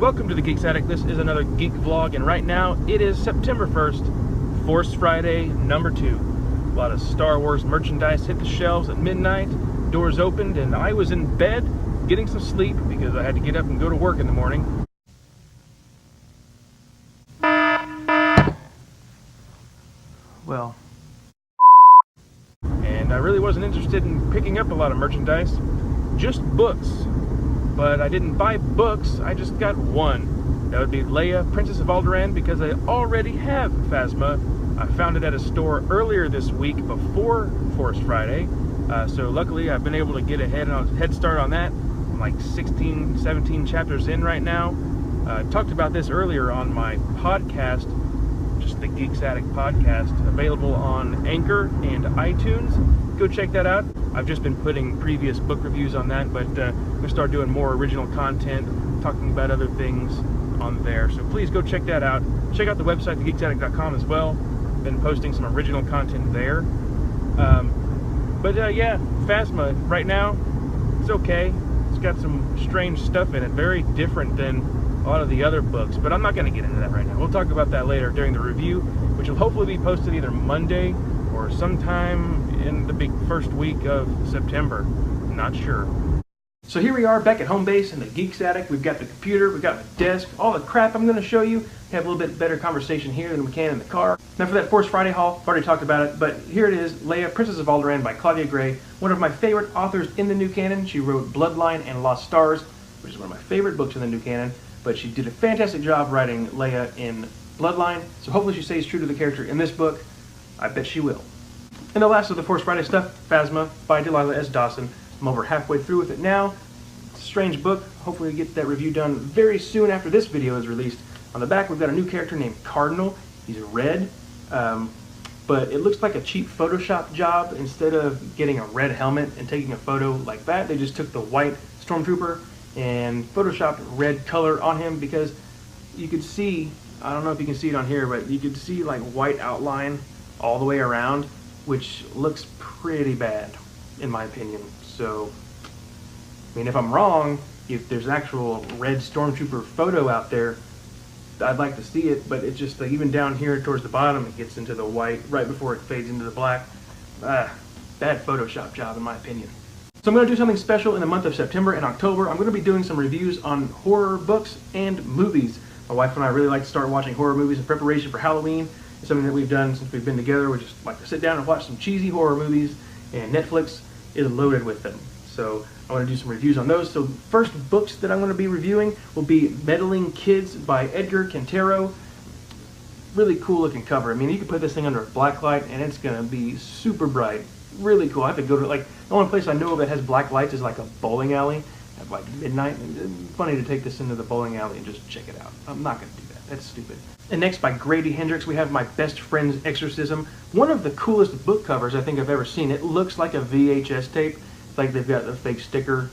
Welcome to the Geek Addict. This is another Geek vlog, and right now it is September 1st, Force Friday number 2. A lot of Star Wars merchandise hit the shelves at midnight, doors opened, and I was in bed getting some sleep because I had to get up and go to work in the morning. Well, and I really wasn't interested in picking up a lot of merchandise, just books. But I didn't buy books, I just got one. That would be Leia, Princess of Alderaan, because I already have Phasma. I found it at a store earlier this week before Force Friday. So luckily I've been able to get a head start on that. I'm like 16, 17 chapters in right now. I talked about this earlier on my podcast, just the Geek Addict podcast, available on Anchor and iTunes. Go check that out. I've just been putting previous book reviews on that, but we'll start doing more original content, talking about other things on there. So please go check that out. Check out the website, thegeeksaddict.com as well. Been posting some original content there. Yeah, Phasma right now, it's okay. It's got some strange stuff in it, very different than a lot of the other books, but I'm not going to get into that right now. We'll talk about that later during the review, which will hopefully be posted either Monday or sometime in the big first week of September. Not sure. So here we are back at home base in the Geek Addict. We've got the computer, we've got the desk, all the crap I'm going to show you. We have a little bit better conversation here than we can in the car. Now for that Force Friday haul, I've already talked about it, but here it is, Leia, Princess of Alderaan by Claudia Gray, one of my favorite authors in the new canon. She wrote Bloodline and Lost Stars, which is one of my favorite books in the new canon, but she did a fantastic job writing Leia in Bloodline, so hopefully she stays true to the character in this book. I bet she will. And the last of the Force Friday stuff, Phasma by Delilah S. Dawson. I'm over halfway through with it now. It's a strange book. Hopefully we get that review done very soon after this video is released. On the back we've got a new character named Cardinal. He's red, but it looks like a cheap Photoshop job. Instead of getting a red helmet and taking a photo like that, they just took the white Stormtrooper and Photoshopped red color on him, because you could see, I don't know if you can see it on here, but you could see like white outline all the way around, which looks pretty bad in my opinion. So I mean, if I'm wrong, if there's an actual red Stormtrooper photo out there, I'd like to see it, but it's just like even down here towards the bottom it gets into the white right before it fades into the black. Bad Photoshop job in my opinion. So I'm going to do something special in the month of September and October. I'm going to be doing some reviews on horror books and movies. My wife and I really like to start watching horror movies in preparation for Halloween. It's something that we've done since we've been together. We just like to sit down and watch some cheesy horror movies, and Netflix is loaded with them. So I want to do some reviews on those. So first books that I'm going to be reviewing will be Meddling Kids by Edgar Quintero. Really cool looking cover. I mean, you can put this thing under a black light and it's going to be super bright. Really cool. I have to go to, like, the only place I know of that has black lights is like a bowling alley at like midnight. And it's funny to take this into the bowling alley and just check it out. I'm not going to do that. That's stupid. And next, by Grady Hendrix, we have My Best Friend's Exorcism. One of the coolest book covers I think I've ever seen. It looks like a VHS tape. It's like they've got a fake sticker,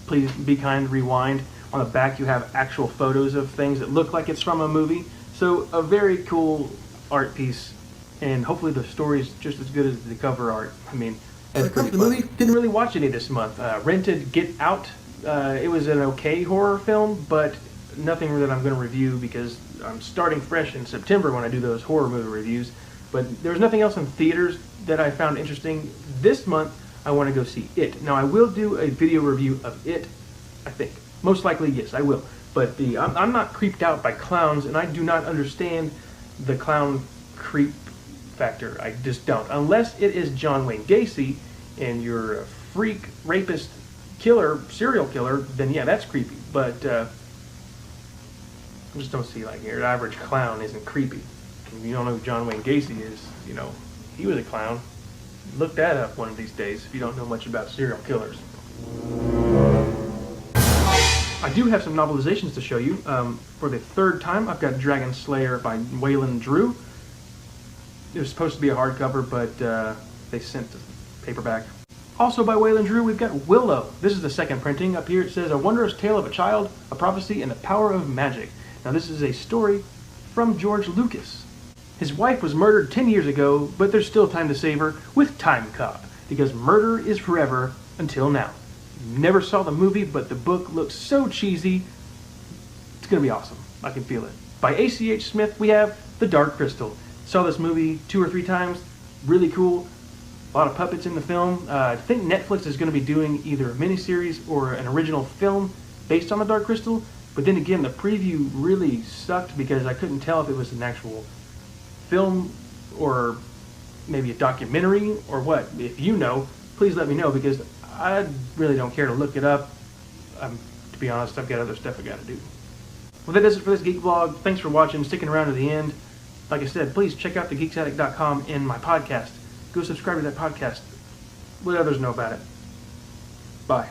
please be kind, rewind. On the back you have actual photos of things that look like it's from a movie. So a very cool art piece, and hopefully the story's just as good as the cover art. I mean, as for the movie, didn't really watch any this month. Rented Get Out. It was an okay horror film, but nothing that I'm going to review because I'm starting fresh in September when I do those horror movie reviews. But there's nothing else in theaters that I found interesting. This month I want to go see It. Now I will do a video review of It, I think. Most likely, yes, I will. But I'm not creeped out by clowns, and I do not understand the clown creep factor. I just don't. Unless it is John Wayne Gacy and you're a freak, rapist, killer, serial killer, then yeah, that's creepy. But I just don't see, like, your average clown isn't creepy. If you don't know who John Wayne Gacy is, you know, he was a clown. Look that up one of these days if you don't know much about serial killers. I do have some novelizations to show you. For the third time, I've got Dragon Slayer by Waylon Drew. It was supposed to be a hardcover, but they sent the paperback. Also by Waylon Drew, we've got Willow. This is the second printing. Up here it says, A Wondrous Tale of a Child, a Prophecy, and the Power of Magic. Now this is a story from George Lucas. His wife was murdered 10 years ago, but there's still time to save her with Time Cop, because murder is forever until now. Never saw the movie, but the book looks so cheesy. It's going to be awesome. I can feel it. By A.C.H. Smith, we have The Dark Crystal. Saw this movie 2 or 3 times. Really cool. A lot of puppets in the film. I think Netflix is going to be doing either a miniseries or an original film based on The Dark Crystal. But then again, the preview really sucked because I couldn't tell if it was an actual film or maybe a documentary or what. If you know, please let me know, because I really don't care to look it up. To be honest, I've got other stuff I got to do. Well, that does it for this Geek Vlog. Thanks for watching, sticking around to the end. Like I said, please check out thegeeksaddict.com and my podcast. Go subscribe to that podcast. Let others know about it. Bye.